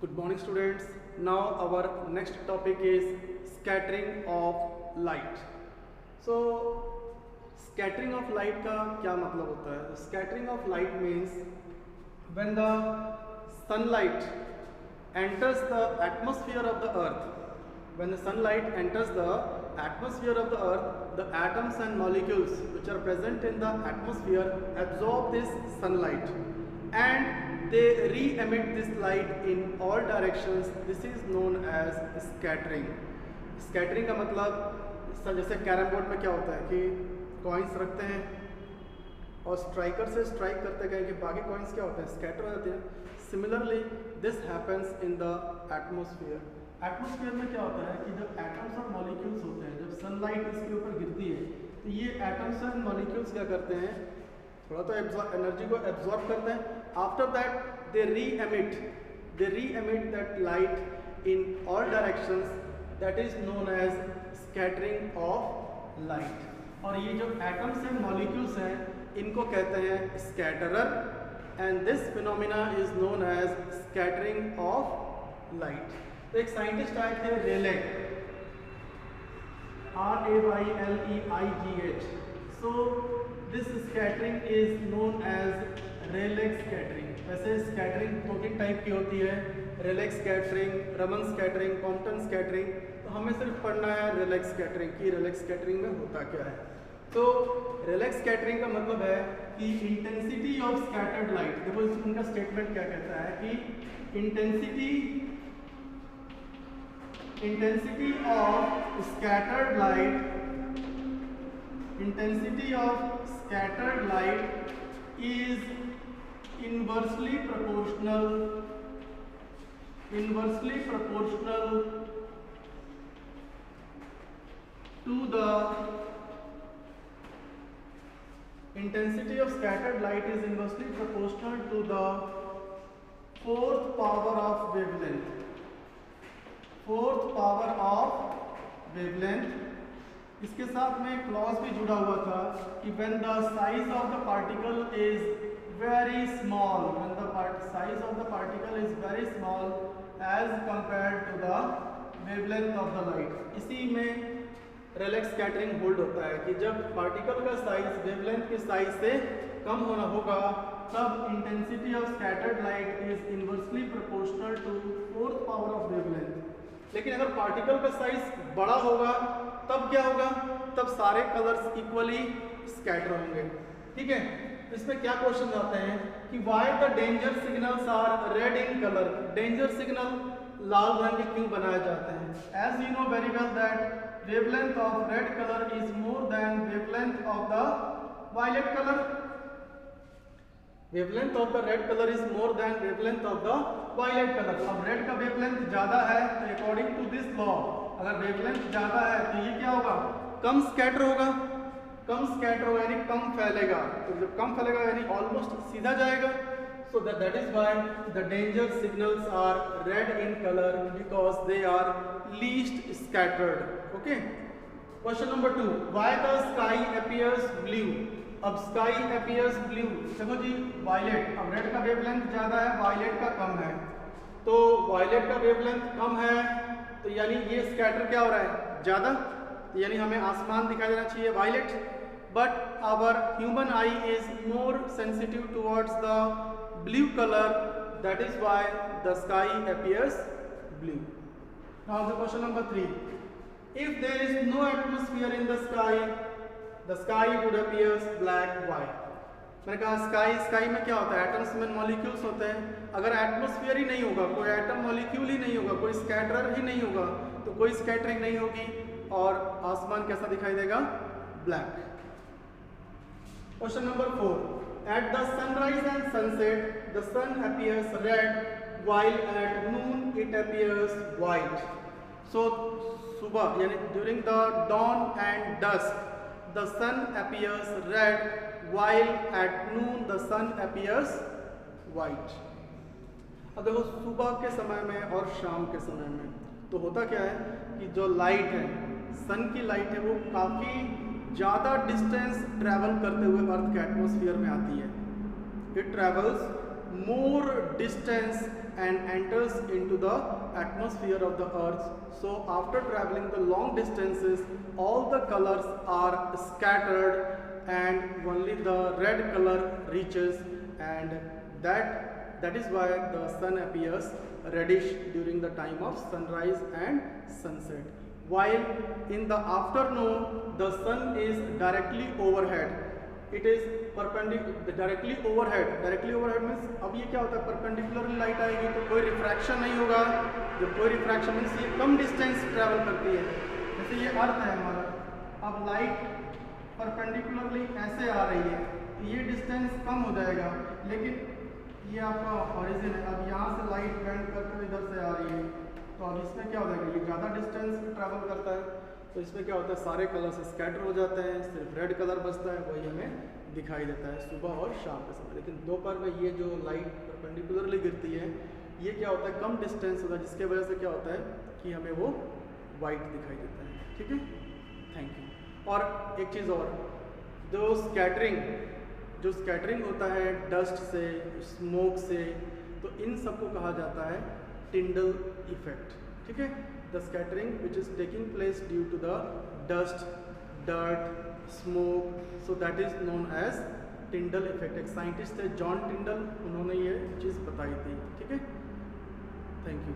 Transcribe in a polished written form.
Good morning students. Now our next topic is scattering of light. So scattering of light का क्या मतलब होता है? Scattering of light means when the sunlight enters the atmosphere of the earth. When the sunlight enters the atmosphere of the earth, the atoms and molecules which are present in the atmosphere absorb this sunlight and they re-emit this light in all directions. This is known as scattering. Scattering का मतलब जैसे carrom board में क्या होता है कि coins रखते हैं और स्ट्राइकर से स्ट्राइक करते गए कि बाकी कॉइन्स क्या होते हैं, स्कैटर हो जाते हैं. Similarly this happens in the atmosphere. Atmosphere में क्या होता है कि जब एटम्स और मॉलिक्यूल्स होते हैं, जब सनलाइट इसके ऊपर गिरती है तो ये एटम्स एंड मॉलिक्यूल्स क्या करते हैं, थोड़ा तो एनर्जी को एब्जॉर्ब करते हैं. After that they re emit that light in all directions. That is known as scattering of light. और ये जो एटम्स एंड मॉलिक्यूल्स हैं इनको कहते हैं scatterer and this phenomena is known as scattering of light. तो एक साइंटिस्ट आए थे Rayleigh, RAYLEIGH. So this scattering is known as Rayleigh's scattering. वैसे स्कैटरिंग दो तीन टाइप की होती है, Rayleigh's scattering, Raman scattering, Compton scattering. तो हमें सिर्फ पढ़ना है रेलेक्स स्कैटरिंग की रेलेक्स स्कैटरिंग में होता क्या है. तो रेलेक्स स्कैटरिंग का मतलब है कि इंटेंसिटी ऑफ स्कैटर्ड लाइट. देखो उनका स्टेटमेंट क्या कहता है कि intensity of scattered light is inversely proportional to the intensity of scattered light is inversely proportional to the fourth power of wavelength. इसके साथ में क्लॉज भी जुड़ा हुआ था कि when the size of the particle is very small, as compared to the wavelength of the light. इसी में रेलेक्स स्कैटरिंग होल्ड होता है कि जब पार्टिकल का साइज वेवलेंथ के साइज से कम होना होगा तब intensity of scattered light is inversely proportional to fourth power of wavelength. लेकिन अगर पार्टिकल का साइज बड़ा होगा तब क्या होगा, तब सारे कलर्स इक्वली स्कैटर होंगे. ठीक है. इसमें क्या क्वेश्चन आते हैं कि why the danger signals are red in colour. Danger signal लाल रंग के क्यों बनाए जाते हैं. As you know very well that wavelength of red colour is more than wavelength of the violet colour. Wavelength of the red colour is more than wavelength of the violet colour. अब red का wavelength ज्यादा है तो according to this law अगर wavelength ज्यादा है तो ये क्या होगा, कम स्कैटर होगा. यानी कम फैलेगा. तो जब कम फैलेगा यानी ऑलमोस्ट सीधा जाएगा. So that is why the danger signals are red in color because they are least scattered. Okay. Question number 2. Why the sky appears blue? अब sky appears blue. देखो जी वायलेट, अब रेड का वेवलेंथ ज्यादा है, violet का कम है. तो violet का वेवलेंथ कम है तो यानी ये स्कैटर क्या हो रहा है, ज्यादा. यानी हमें आसमान दिखाई देना चाहिए violet. But our human eye is more sensitive towards the blue color. That is why the sky appears blue. Now the question number 3. If there is no atmosphere in the sky would appear black. Why? मैंने कहा sky में क्या होता है, atoms में molecules होते हैं. अगर एटमॉस्फेयर ही नहीं होगा, कोई एटम मॉलिक्यूल ही नहीं होगा, कोई स्कैटरर ही नहीं होगा तो कोई स्कैटरिंग नहीं होगी और आसमान कैसा दिखाई देगा, black. Question number 4. At the sunrise and sunset, the sun appears red, while at noon it appears white. So, सुबह यानी during the dawn and dusk, the sun appears red, while at noon the sun appears white. अब देखो सुबह के समय में और शाम के समय में तो होता क्या है कि जो लाइट है, सन की लाइट है, वो काफ़ी ज़्यादा डिस्टेंस ट्रैवल करते हुए अर्थ के एटमॉस्फेयर में आती है. It travels more distance and enters into the atmosphere of the earth. So after traveling the long distances, all the colors are scattered and only the red color reaches, and that is why the sun appears reddish during the time of sunrise and sunset. While in the afternoon the sun is directly overhead, it is perpendicular directly overhead means अब ये क्या होता है, perpendicular light आएगी तो कोई refraction नहीं होगा. जब कोई रिफ्रैक्शन मीन्स ये कम डिस्टेंस ट्रैवल करती है. जैसे ये अर्थ है हमारा, अब लाइट परपेंडिकुलरली ऐसे आ रही है तो ये डिस्टेंस कम हो जाएगा, लेकिन ये आपका हॉरिजन है. अब यहाँ से लाइट बेंड करके इधर से आ रही है तो अब इसमें क्या हो जाएगा, ये ज़्यादा डिस्टेंस ट्रैवल करता है तो इसमें क्या होता है, सारे कलर्स स्कैटर हो जाते हैं, सिर्फ रेड कलर बचता है, वही हमें दिखाई देता है सुबह और शाम के समय. लेकिन दोपहर में ये जो लाइट परपेंडिकुलरली गिरती है ये क्या होता है, कम डिस्टेंस होता है, जिसके वजह से क्या होता है कि हमें वो वाइट दिखाई देता है. ठीक है, थैंक यू. और एक चीज़ और, जो स्कैटरिंग होता है डस्ट से, स्मोक से, तो इन सबको कहा जाता है टिंडल इफेक्ट. ठीक है, the scattering which is taking place due to the dust, dirt, smoke, so that is known as Tyndall effect. एक साइंटिस्ट थे जॉन टिंडल, उन्होंने ये चीज़ बताई थी. ठीक है, थैंक यू.